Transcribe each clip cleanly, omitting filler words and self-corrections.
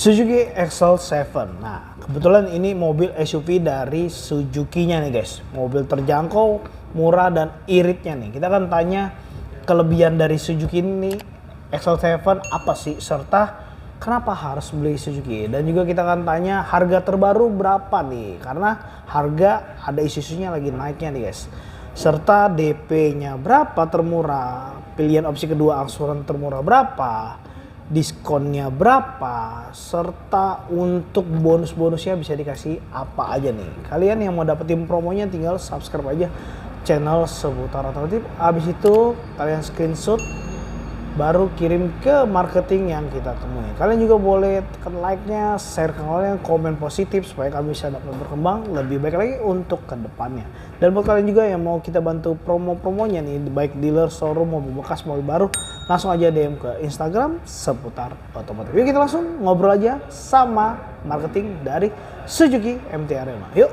Suzuki XL7. Nah, kebetulan ini mobil SUV dari Suzuki-nya nih guys. Mobil terjangkau, murah dan iritnya nih. Kita akan tanya kelebihan dari Suzuki ini XL7 apa sih, serta kenapa harus beli Suzuki. Dan juga kita akan tanya harga terbaru berapa nih, karena harga ada isu-isunya lagi naiknya nih guys. Serta DP-nya berapa termurah, pilihan opsi kedua angsuran termurah berapa, diskonnya berapa, serta untuk bonus-bonusnya bisa dikasih apa aja nih. Kalian yang mau dapetin promonya tinggal subscribe aja channel Seputar Otomotif. Abis itu kalian screenshot baru kirim ke marketing yang kita temui. Kalian juga boleh tekan like-nya, share ke kalian, komen positif supaya kami bisa dapat berkembang lebih baik lagi untuk kedepannya. Dan buat kalian juga yang mau kita bantu promo-promonya nih, baik dealer, showroom, mobil bekas, mobil baru, langsung aja DM ke Instagram Seputar Otomotif. Yuk kita langsung ngobrol aja sama marketing dari Suzuki MT Arema. Yuk.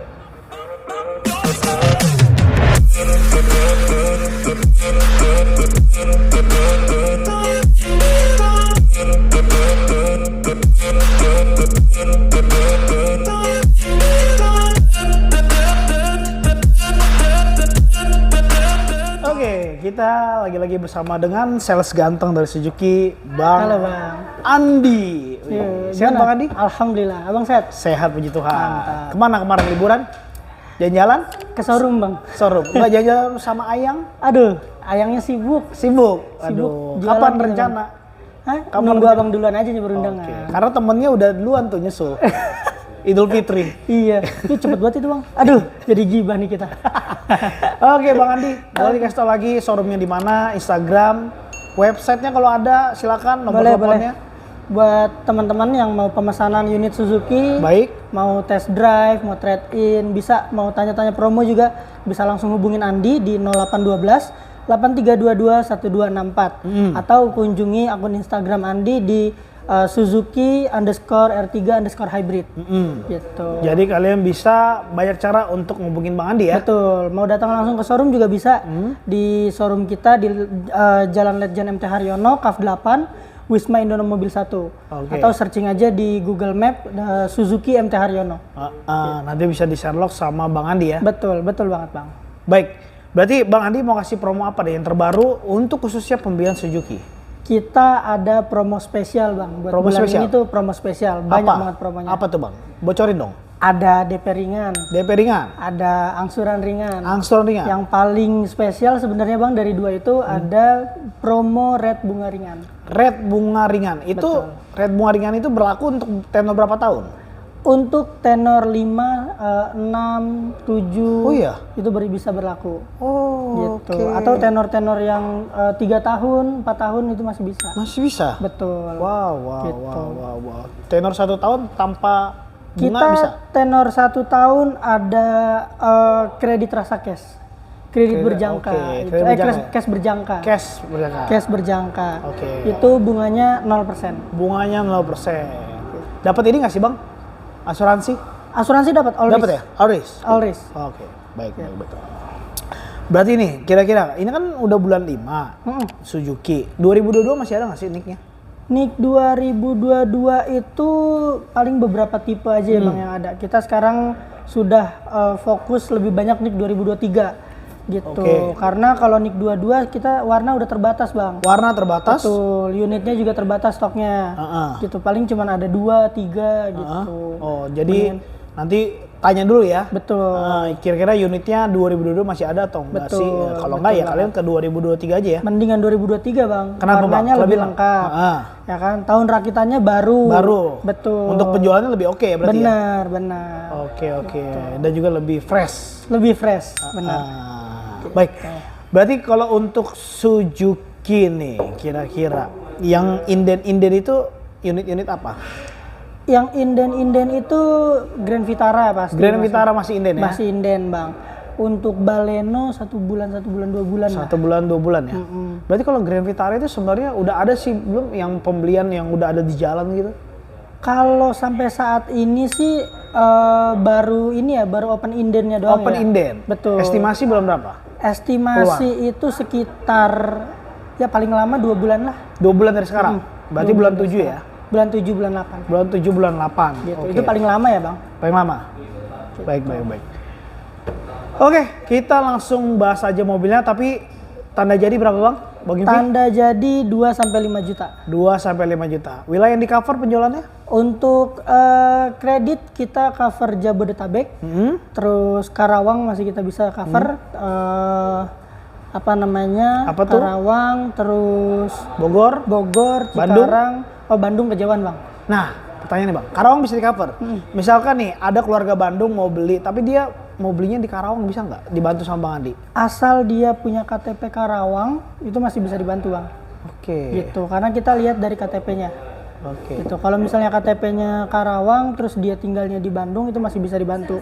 Oke, kita lagi-lagi bersama dengan sales ganteng dari Suzuki, Bang. Halo Bang Andi. Sehat Bang Andi? Alhamdulillah, Abang sehat? Sehat puji Tuhan. Mantap. Kemana kemarin liburan? Jalan-jalan? Ke showroom Bang. Showroom. Enggak jalan-jalan sama Ayang? Aduh, ayangnya sibuk. Sibuk. Sibuk Aduh, jualan kapan gitu, rencana? Hah? Kapan Nunggu rencana? Abang duluan aja nih berundangan. Oke. Karena temennya udah duluan tuh nyusul. Idul Fitri. Iya, itu cepet banget itu Bang. Aduh, jadi gibah nih kita. Oke Bang Andi, boleh dikasih tau lagi showroomnya di mana, Instagram, websitenya kalau ada silakan, nomor teleponnya. Buat teman-teman yang mau pemesanan unit Suzuki, Baik. mau test drive, mau trade in, bisa mau tanya-tanya promo juga, bisa langsung hubungin Andi di 0812 8322 1264 atau kunjungi akun Instagram Andi di Suzuki_R3_hybrid gitu. Jadi kalian bisa banyak cara untuk ngubungin Bang Andi ya. Betul, mau datang langsung ke showroom juga bisa. Di showroom kita di Jalan Letjen MT Haryono, KAF 8, Wisma Indonesia Mobil 1. Oke. Atau searching aja di Google Map Suzuki MT Haryono. Nanti bisa di Sherlock sama Bang Andi ya. Betul, betul banget Bang. Baik, berarti Bang Andi mau kasih promo apa deh yang terbaru untuk khususnya pembelian Suzuki? Kita ada promo spesial Bang. Buat Promo bulan spesial? ini tuh promo spesial, banyak banget promonya. Apa tuh Bang? Bocorin dong. Ada DP ringan, DP ringan, ada angsuran ringan. angsuran ringan. Yang paling spesial sebenarnya Bang dari dua itu ada promo red bunga ringan. Red bunga ringan. Itu Betul. red bunga ringan itu berlaku untuk tenor berapa tahun? Untuk tenor 5, 6, 7 Oh iya? itu bisa berlaku. Oh, Gitu. oke. Atau tenor-tenor yang 3 tahun, 4 tahun itu masih bisa. Masih bisa? Betul. Wow. Gitu. Tenor 1 tahun tanpa bunga Kita bisa? tenor 1 tahun ada kredit rasa cash. Kredit berjangka. oke, Itu. kredit berjangka. Cash berjangka. Cash berjangka. Cash berjangka. Oke. Itu bunganya 0%. Bunganya 0%. Dapat ini nggak sih Bang? Asuransi? Asuransi dapat all Dapat ya? All risk? All risk. Oke, baik, betul. Berarti nih, kira-kira ini kan udah bulan 5, Suzuki. 2022 masih ada nggak sih nicknya? Nick 2022 itu paling beberapa tipe aja ya Bang yang ada. Kita sekarang sudah fokus lebih banyak Nick 2023 gitu. Oke. Karena kalau Nick 22 kita warna udah terbatas Bang. Warna terbatas? Betul, unitnya juga terbatas stoknya. Gitu, paling cuma ada 2, 3 gitu. Oh, jadi nanti tanya dulu ya. Betul. Kira-kira unitnya 2022 masih ada atau enggak Betul, sih? Kalau enggak ya kalian ke 2023 aja ya. Mendingan 2023 Bang. Kenapa, Bang? Warnanya lebih Lebih lengkap. Ya kan, tahun rakitannya baru. Betul. Untuk penjualannya lebih oke ya berarti ya? Benar. Oke. Dan juga lebih fresh. Lebih fresh, benar. Baik. Berarti kalau untuk Suzuki nih kira-kira yang inden-inden itu unit-unit apa? Yang inden-inden itu Grand Vitara pasti. Grand Vitara masih inden ya? Masih inden Bang. Untuk Baleno 1 bulan, 2 bulan lah. 1 bulan 2 bulan ya? Berarti kalau Grand Vitara itu sebenarnya udah ada sih belum yang pembelian yang udah ada di jalan gitu? Kalau sampai saat ini sih baru open indennya doang. Open ya. inden? Betul. Estimasi bulan berapa? Estimasi itu sekitar ya paling lama 2 bulan lah. 2 bulan dari sekarang? Berarti 2 bulan bulan 7 ya? bulan 7 bulan 8. Bulan 7 bulan 8. Gitu. Oke. Itu paling lama ya, Bang? Paling lama. Baik. Oke, kita langsung bahas aja mobilnya, tapi tanda jadi berapa Bang? Bang Gimpi? Tanda jadi 2 sampai 5 juta. 2 sampai 5 juta. Wilayah yang di cover penjualannya? Untuk kredit kita cover Jabodetabek, terus Karawang masih kita bisa cover. Apa namanya? Apa tuh? Karawang, terus Bogor? Bogor, Bandung? Cikarang, Bandung kejauhan Bang. Nah, pertanyaan nih Bang, Karawang bisa di cover? Misalkan nih ada keluarga Bandung mau beli, tapi dia mau belinya di Karawang, bisa nggak dibantu sama Bang Andi? Asal dia punya KTP Karawang, itu masih bisa dibantu Bang. Oke. Gitu, karena kita lihat dari KTP-nya. Oke. Gitu. Kalau misalnya KTP-nya Karawang, terus dia tinggalnya di Bandung, itu masih bisa dibantu.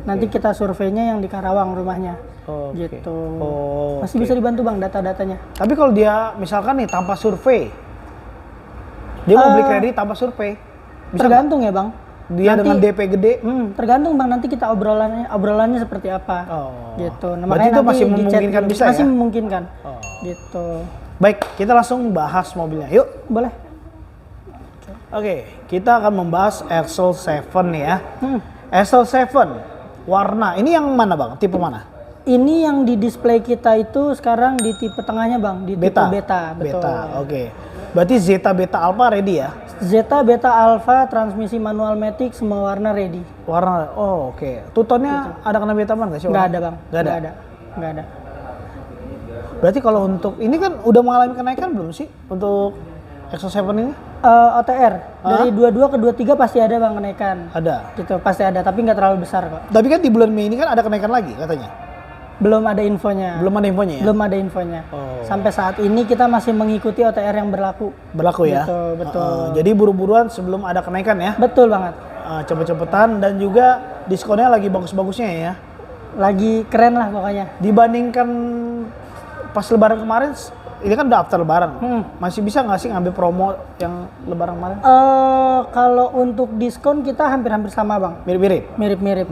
Nanti kita surveinya yang di Karawang rumahnya. Oke. Gitu. Oh, Masih bisa dibantu Bang data-datanya. tapi kalau dia misalkan nih tanpa survei, dia mau beli kredit tanpa survei, bisa nggak? Tergantung ya Bang. Dia Nanti- dengan DP gede? Tergantung Bang, nanti kita obrolannya seperti apa. Oh. Gitu. Nah, Berarti makanya itu nanti masih di chat memungkinkan dulu. bisa Masih ya? memungkinkan. Oh. Gitu. Baik, kita langsung bahas mobilnya. Yuk. Boleh? Oke, kita akan membahas Excel 7 nih ya. Excel 7 warna. Ini yang mana Bang? Tipe mana? Ini yang di display kita itu sekarang di tipe tengahnya Bang, di tipe beta. Betul. Beta. Oke. Berarti Zeta, Beta, Alpha ready ya? Zeta, Beta, Alpha, transmisi manual matic, semua warna ready. Warna. Oh, oke. Tutonnya ada kena beta nggak sih? Nggak warna? ada Bang. Nggak ada. Nggak ada. Berarti kalau untuk ini kan udah mengalami kenaikan belum sih untuk Excel 7 ini? OTR dari 22 ke 23 pasti ada Bang kenaikan. Ada. Gitu, pasti ada, tapi nggak terlalu besar kok. Tapi kan di bulan Mei ini kan ada kenaikan lagi katanya. Belum ada infonya. Belum ada infonya ya? Belum ada infonya. Oh. Sampai saat ini kita masih mengikuti OTR yang berlaku. Berlaku ya? Betul. Jadi buru-buruan sebelum ada kenaikan ya? Betul banget. Cepet-cepetan dan juga diskonnya lagi bagus-bagusnya ya? Lagi keren lah pokoknya. Dibandingkan pas lebaran kemarin, ini kan udah after lebaran. Masih bisa nggak sih ngambil promo yang lebaran kemarin? Kalau untuk diskon kita hampir-hampir sama Bang. Mirip-mirip? Mirip-mirip.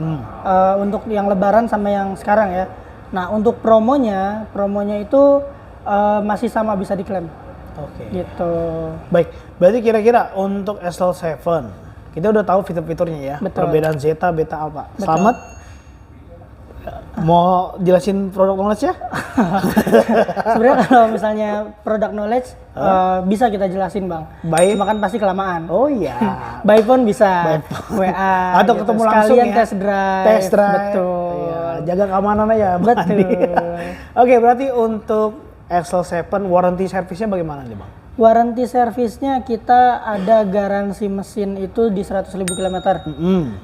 Untuk yang lebaran sama yang sekarang ya. Nah untuk promonya itu masih sama, bisa diklaim. Oke. Gitu. Baik, berarti kira-kira untuk Excel 7 kita udah tahu fitur-fiturnya ya. Betul. Perbedaan Zeta, Beta, Alpha. Selamat. Mau jelasin produk knowledge ya? Sebenarnya kalau misalnya product knowledge bisa kita jelasin Bang. Baik. Cuma kan pasti kelamaan. Oh iya. By phone bisa. By phone. WA. Atau ketemu langsung sekalian ya. test drive. Test drive. Betul. Iya, jaga keamanan aja. Bang Betul. Andi. Oke, berarti untuk Excel 7 warranty service-nya bagaimana nih Bang? Warranty servisnya kita ada garansi mesin itu di 100.000 km.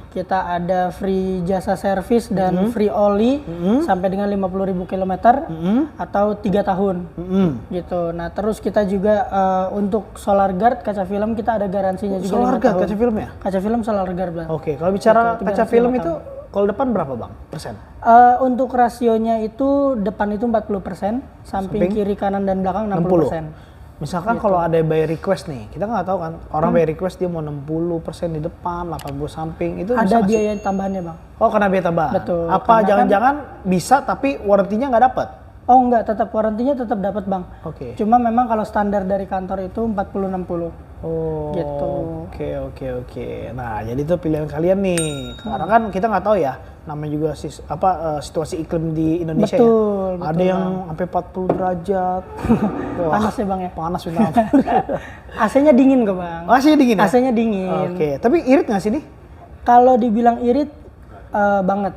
Kita ada free jasa servis dan free oli sampai dengan 50.000 km atau 3 tahun. Gitu. Nah, terus kita juga untuk solar guard kaca film kita ada garansinya juga. Solar 5 guard tahun. kaca film ya? Kaca film solar guard Bang. Oke, kalau bicara Betul, kaca 3 film tahun. itu kalau depan berapa Bang? Persen? Untuk rasionya itu depan itu 40%, samping kiri kanan dan belakang 60%. Misalkan kalau ada by request nih, kita nggak tahu kan orang by request dia mau 60% di depan, 80 samping, itu Ada bisa nggak sih? biaya tambahannya Bang. Oh, karena biaya tambahan. Betul, Apa karena jangan-jangan bisa tapi warrantinya nggak dapat? Oh enggak, tetap warantinya tetap dapat Bang. Oke. Cuma memang kalau standar dari kantor itu 40-60. Oh, Gitu. Oke. Nah, jadi itu pilihan kalian nih. Karena kan kita nggak tahu ya, namanya juga situasi iklim di Indonesia Betul, ya. Ada yang sampai 40 derajat. Wah, Panas ya Bang ya? panas minta ampun. AC-nya dingin kok Bang. AC-nya dingin ya? AC-nya dingin. Oke, tapi irit nggak sih nih? Kalau dibilang irit banget.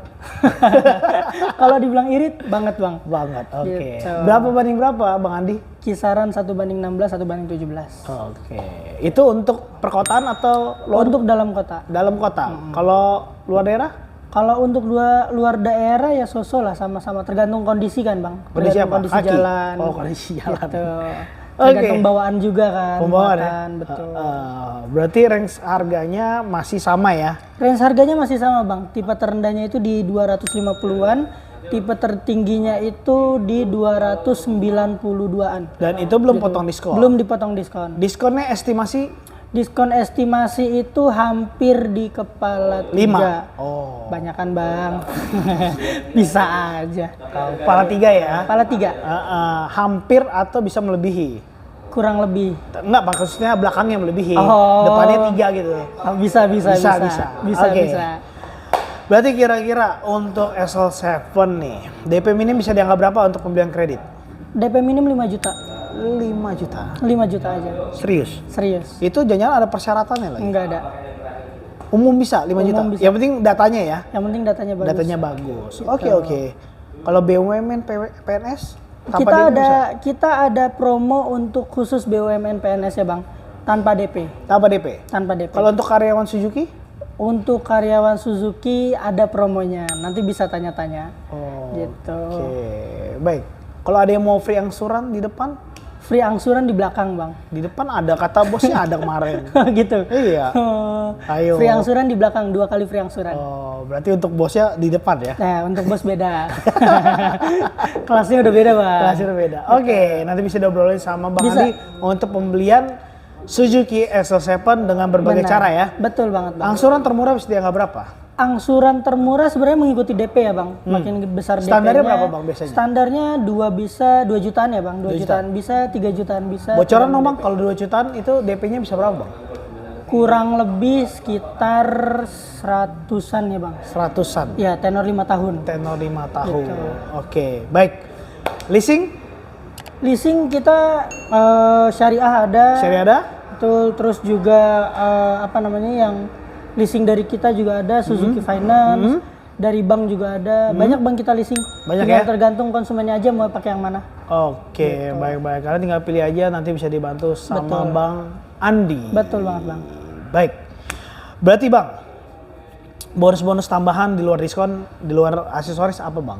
Kalau dibilang irit banget Bang. Banget, oke. Gitu. Berapa banding berapa Bang Andi? Kisaran 1/16, 1/17. Oke. Itu untuk perkotaan atau Untuk dalam kota. dalam kota? Kalau luar daerah? Kalau untuk luar daerah ya so-so lah, sama-sama tergantung kondisi kan Bang. Kondisi Tergantung apa? kondisi Kaki? jalan. Oh, kondisi jalan. Gitu. Oke. Tergantung bawaan juga kan. Pembawaan ya? muatan, betul. Berarti range harganya masih sama ya? Range harganya masih sama Bang. Tipe terendahnya itu di 250-an, tipe tertingginya itu di 292-an. Dan itu belum potong diskon? Belum dipotong diskon. Diskonnya estimasi Diskon estimasi itu hampir di kepala 3. 5? Oh. Banyakan Bang. Bisa aja. Kepala 3 ya? Kepala 3. Hampir atau bisa melebihi? Kurang lebih. Enggak, maksudnya belakangnya melebihi. Oh. Depannya 3 gitu. Oh, bisa. Oke. Berarti kira-kira untuk SL7 nih, DP minim bisa dianggap berapa untuk pembelian kredit? DP minim 5 juta. 5 juta. 5 juta aja. Serius? Serius. Itu jangan ada persyaratannya lagi? Enggak ada. Umum bisa 5 juta? Bisa. Yang penting datanya ya? Yang penting datanya bagus. Datanya bagus. Gitu. Oke. Kalau BUMN, PNS? Tanpa Kita ada promo untuk khusus BUMN PNS ya Bang. Tanpa DP. Tanpa DP? Tanpa DP. Kalau untuk karyawan Suzuki? Untuk karyawan Suzuki ada promonya. Nanti bisa tanya-tanya. Oh, gitu. Oke, baik. Kalau ada yang mau free angsuran di depan? Free angsuran di belakang Bang. Di depan ada, kata bosnya ada kemarin. Gitu. Iya. Ayo. Free angsuran di belakang, 2 kali free angsuran. Oh, berarti untuk bosnya di depan ya? Nah, untuk bos beda. Kelasnya udah beda, Bang. Kelasnya udah beda. Oke, nanti bisa diobrolin sama Bang Bisa. Andi untuk pembelian Suzuki SL7 dengan berbagai Benar. cara ya. Betul banget, Bang. Angsuran termurah bisa dianggap berapa? Angsuran termurah sebenarnya mengikuti DP ya, Bang. Makin besar DP-nya. Standarnya berapa, Bang, biasanya? Standarnya 2 jutaan ya, Bang. 2 jutaan bisa, 3 jutaan bisa. Bocoran dong, Bang, kalau 2 jutaan itu DP-nya bisa berapa, Bang? Kurang lebih sekitar 100-an ya, Bang. 100-an. Ya, tenor 5 tahun. Tenor 5 tahun. Gitu. Oke, baik. Leasing? Leasing kita syariah ada. Seri ada? Betul, terus juga yang leasing dari kita juga ada, Suzuki Finance, dari bank juga ada, banyak bank kita leasing. Banyak tinggal ya? tergantung konsumennya aja mau pakai yang mana. Oke, baik-baik. Kalian tinggal pilih aja, nanti bisa dibantu sama Betul. Bang Andi. Betul banget Bang. Baik. Berarti Bang, bonus-bonus tambahan di luar diskon, di luar aksesoris apa Bang?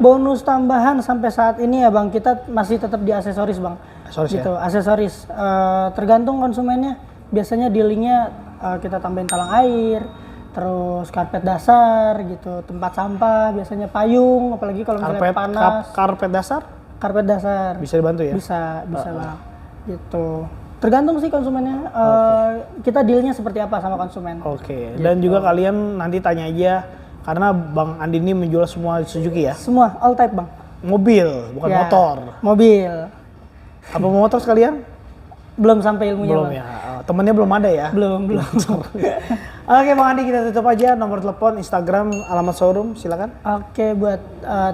Bonus tambahan sampai saat ini ya Bang, kita masih tetap di aksesoris Bang. Aksesoris gitu, ya? aksesoris. Tergantung konsumennya, biasanya dealingnya kita tambahin talang air, terus karpet dasar gitu, tempat sampah, biasanya payung, apalagi kalau misalnya panas. Karpet dasar? Karpet dasar. Bisa dibantu ya? Bisa Bang. Gitu. Tergantung sih konsumennya. Kita dealnya seperti apa sama konsumen. Oke. Dan juga kalian nanti tanya aja, karena Bang Andi ini menjual semua Suzuki ya? Semua all type Bang. Mobil, bukan Ya, motor. Mobil. Apa motor sekalian? Belum sampai ilmunya Belum Bang. ya. Temennya belum ada ya? Belum. Oke Bang Andi, kita tutup aja nomor telepon, Instagram, alamat showroom, silakan. Oke, buat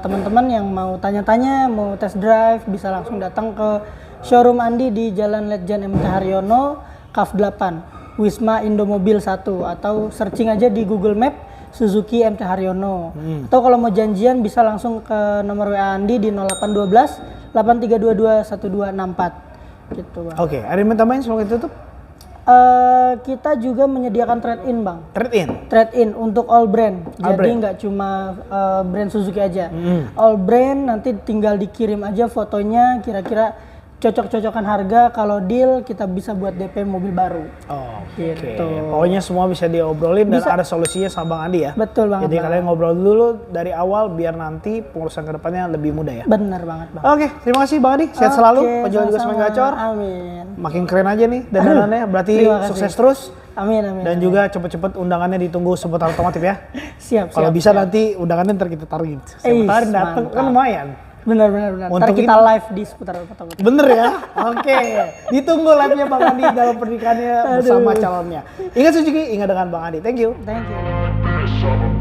teman-teman yang mau tanya-tanya, mau test drive, bisa langsung datang ke showroom Andi di Jalan Letjen MT Haryono, KAF 8, Wisma Indomobil 1, atau searching aja di Google Map Suzuki MT Haryono. Atau kalau mau janjian bisa langsung ke nomor WA Andi di 0812 8322 1264. Gitu Bang. Oke, ada yang mau tambahin sebelum kita tutup? Kita juga menyediakan trade-in Bang. Trade-in? Trade-in untuk all brand. All Jadi brand. nggak cuma brand Suzuki aja. All brand nanti tinggal dikirim aja fotonya, kira-kira cocok-cocokan harga. Kalau deal kita bisa buat DP mobil baru. Oh, Gitu. oke. Pokoknya semua bisa diobrolin dan Bisa. ada solusinya sama Bang Andi ya? Betul banget. Jadi Bang. kalian ngobrol dulu dari awal biar nanti pengurusan kedepannya lebih mudah ya? Bener banget Bang. Oke, terima kasih Bang Andi. Sehat selalu. Oke, Penjual juga semakin sama-sama. gacor. Amin. Makin keren aja nih dandanannya. Berarti Terima kasih. sukses terus. Amin. Dan juga cepet-cepet undangannya ditunggu seputar otomotif ya. Siap. Kalau bisa nanti undangannya ntar kita taruhin. Siapa Eis, tahu datang kan mantap. lumayan. Bener. Ntar Untuk kita ini- live di seputar otomotif. Bener ya? Oke. Ditunggu live-nya Bang Andi dalam pernikahannya bersama calonnya. Ingat Suzuki, ingat dengan Bang Andi. Thank you. Thank you.